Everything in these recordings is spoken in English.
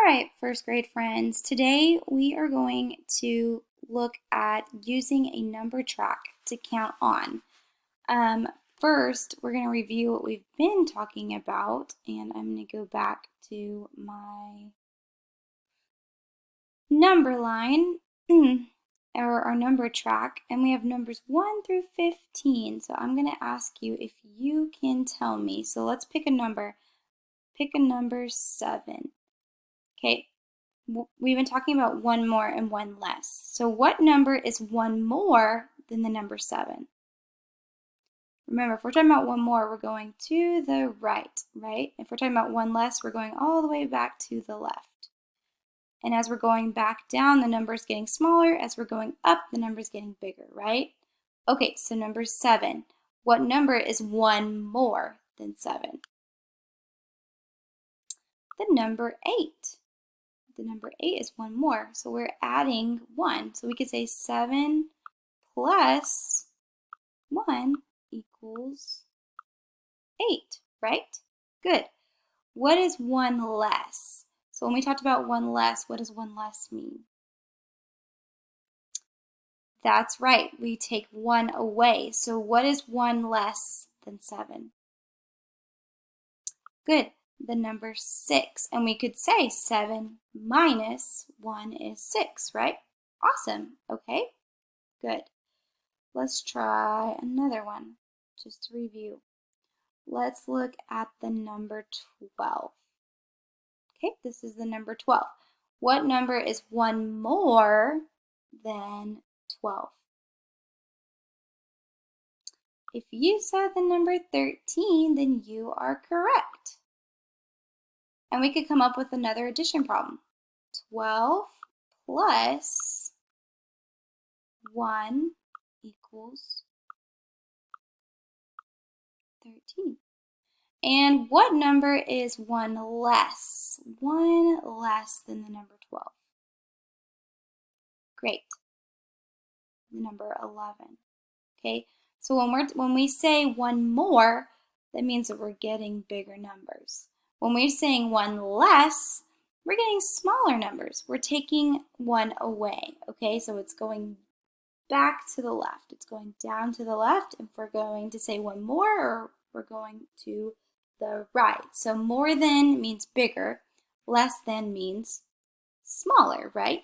right, first grade friends, today we are going to look at using a number track to count on. First, we're going to review what we've been talking about, and I'm going to go back to my number line, or our number track, and we have numbers 1 through 15. So I'm going to ask you if you can tell me. So let's pick a number. Pick a number 7. Okay. We've been talking about one more and one less. So what number is one more than the number 7? Remember, if we're talking about one more, we're going to the right? If we're talking about one less, we're going all the way back to the left. And as we're going back down, the number is getting smaller. As we're going up, the number is getting bigger, right? Okay, so number 7. What number is one more than 7? The number 8. The number 8 is one more, so we're adding 1. So we could say 7 plus 1 equals 8, right? Good. What is 1 less? So when we talked about 1 less, what does 1 less mean? That's right, we take 1 away. So what is 1 less than 7? Good. The number 6, and we could say 7 minus 1 is 6, right? Awesome. Okay, good. Let's try another one, just to review. Let's look at the number 12. Okay, this is the number 12. What number is one more than 12? If you said the number 13, then you are correct. And we could come up with another addition problem. 12 plus 1 equals 13. And what number is 1 less? 1 less than the number 12. Great. The number 11. Okay, so when we say 1 more, that means that we're getting bigger numbers. When we're saying 1 less, we're getting smaller numbers. We're taking 1 away, okay? So it's going back to the left. It's going down to the left. If we're going to say 1 more, or we're going to the right. So more than means bigger, less than means smaller, right?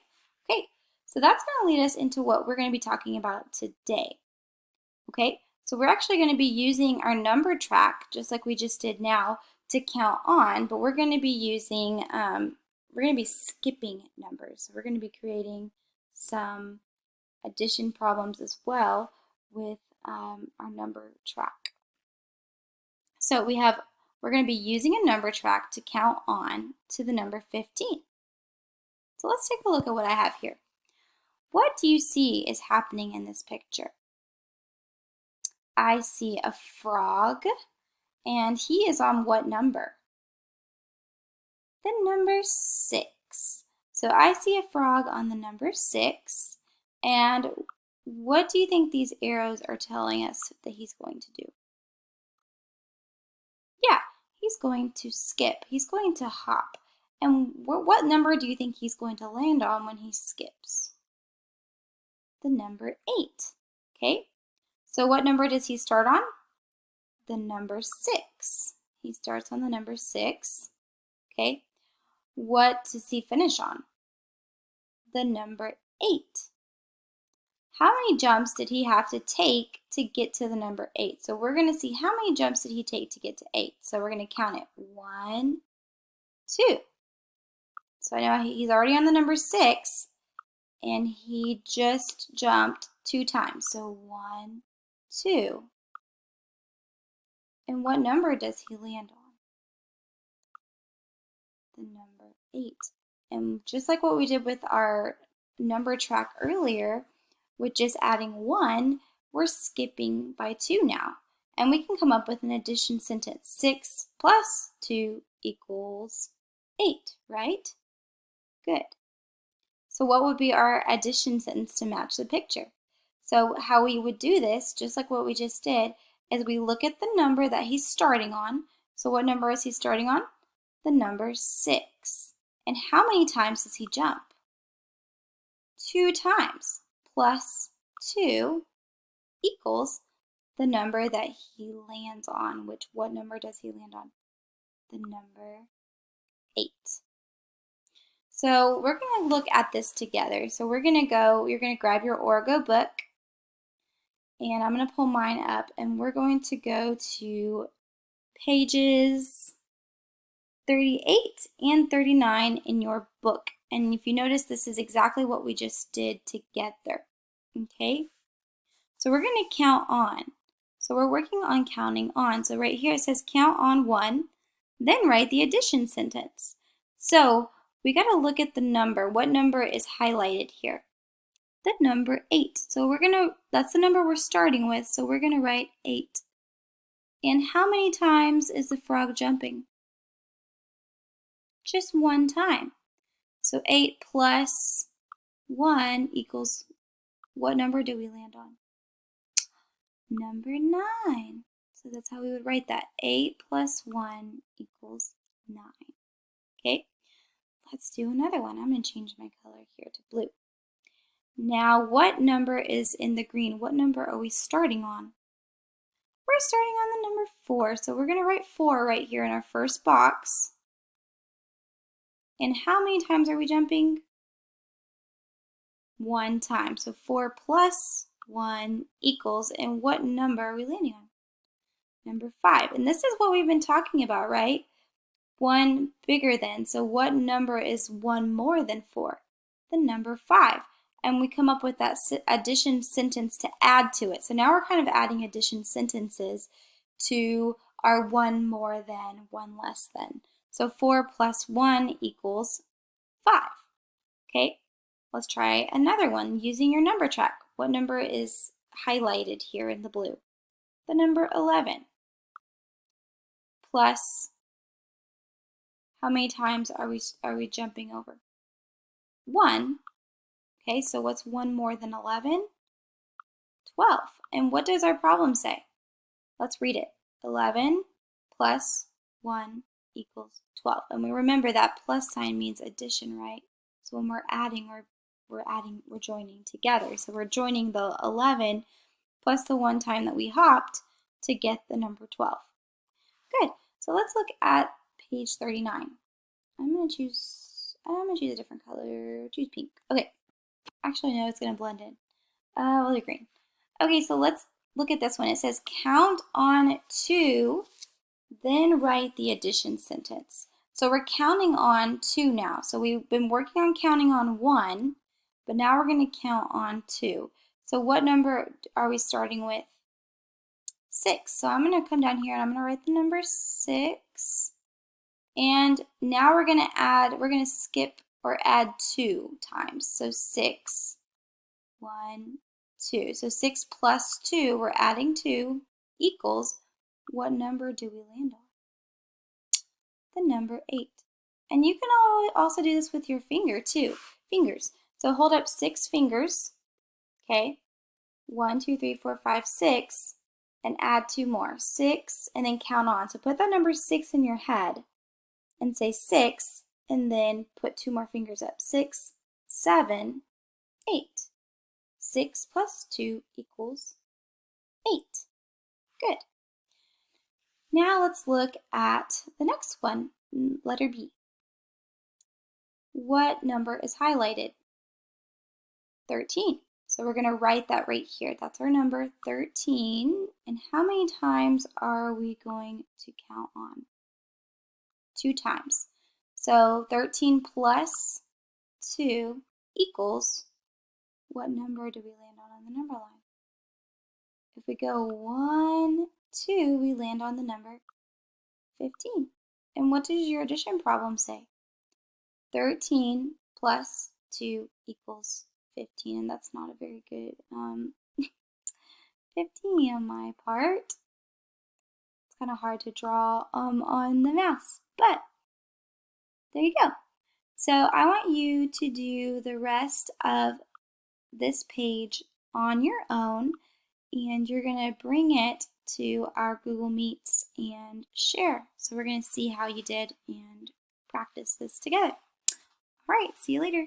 Okay, so that's going to lead us into what we're going to be talking about today. Okay, so we're actually going to be using our number track, just like we just did now, to count on, but we're going to be using, we're going to be skipping numbers. So we're going to be creating some addition problems as well with our number track. So we're going to be using a number track to count on to the number 15. So let's take a look at what I have here. What do you see is happening in this picture? I see a frog, and he is on what number? The number 6. So I see a frog on the number 6, and what do you think these arrows are telling us that he's going to do? Yeah, he's going to skip. He's going to hop. And what number do you think he's going to land on when he skips? The number 8. Okay, so what number does he start on? The number 6. He starts on the number 6. Okay, what does he finish on? The number 8. How many jumps did he have to take to get to the number 8? So we're going to see how many jumps did he take to get to 8. So we're going to count it. 1, 2. So I know he's already on the number 6, and he just jumped 2 times. So 1, 2. And what number does he land on? The number 8. And just like what we did with our number track earlier, with just adding 1, we're skipping by 2 now. And we can come up with an addition sentence. 6 plus 2 equals 8, right? Good. So what would be our addition sentence to match the picture? So how we would do this, just like what we just did, is we look at the number that he's starting on. So what number is he starting on? The number 6. And how many times does he jump? 2 times. Plus 2 equals the number that he lands on, which what number does he land on? The number 8. So we're going to look at this together. So you're going to grab your Origo book, and I'm going to pull mine up, and we're going to go to pages 38 and 39 in your book. And if you notice, this is exactly what we just did together. Okay? So we're going to count on. So we're working on counting on. So right here it says count on 1, then write the addition sentence. So we got to look at the number. What number is highlighted here? The number 8. So that's the number we're starting with. So we're going to write 8. And how many times is the frog jumping? Just 1 time. So 8 plus 1 equals, what number do we land on? Number 9. So that's how we would write that. 8 plus 1 equals 9. Okay, let's do another one. I'm going to change my color here to blue. Now, what number is in the green? What number are we starting on? We're starting on the number 4. So we're going to write 4 right here in our first box. And how many times are we jumping? 1 time. So 4 plus 1 equals, and what number are we landing on? Number 5. And this is what we've been talking about, right? 1 bigger than. So what number is 1 more than 4? The number 5. And we come up with that addition sentence to add to it. So now we're kind of adding addition sentences to our 1 more than, 1 less than. So 4 plus 1 equals 5. Okay, let's try another one using your number track. What number is highlighted here in the blue? The number 11. Plus, how many times are we jumping over? 1. Okay, so what's 1 more than 11? 12. And what does our problem say? Let's read it. 11 plus 1 equals 12. And we remember that plus sign means addition, right? So when we're adding, we're joining together. So we're joining the 11 plus the 1 time that we hopped to get the number 12. Good. So let's look at page 39. I'm gonna choose a different color. Choose pink. Okay. Actually, no, it's gonna blend in. We'll do green. Okay, so let's look at this one. It says count on 2, then write the addition sentence. So we're counting on 2 now. So we've been working on counting on 1, but now we're going to count on 2. So what number are we starting with? 6. So I'm going to come down here and I'm going to write the number 6. And now we're going to skip or add 2 times. So 6, 1, 2. So 6 plus 2, we're adding 2, equals, what number do we land on? The number 8. And you can also do this with your finger too. Fingers. So hold up 6 fingers. Okay. 1, 2, 3, 4, 5, 6. And add 2 more. 6 and then count on. So put that number 6 in your head and say 6 and then put 2 more fingers up. 6, 7, 8. 6 plus 2 equals 8. Good. Now let's look at the next one, letter B. What number is highlighted? 13. So we're going to write that right here. That's our number, 13. And how many times are we going to count on? 2 times. So 13 plus 2 equals, what number do we land on the number line? If we go 1, 2, we land on the number 15. And what does your addition problem say? 13 plus 2 equals 15, and that's not a very good 15 on my part. It's kind of hard to draw on the mouse, but there you go. So I want you to do the rest of this page on your own, and you're going to bring it to our Google Meets and share. So we're going to see how you did and practice this together. All right, see you later.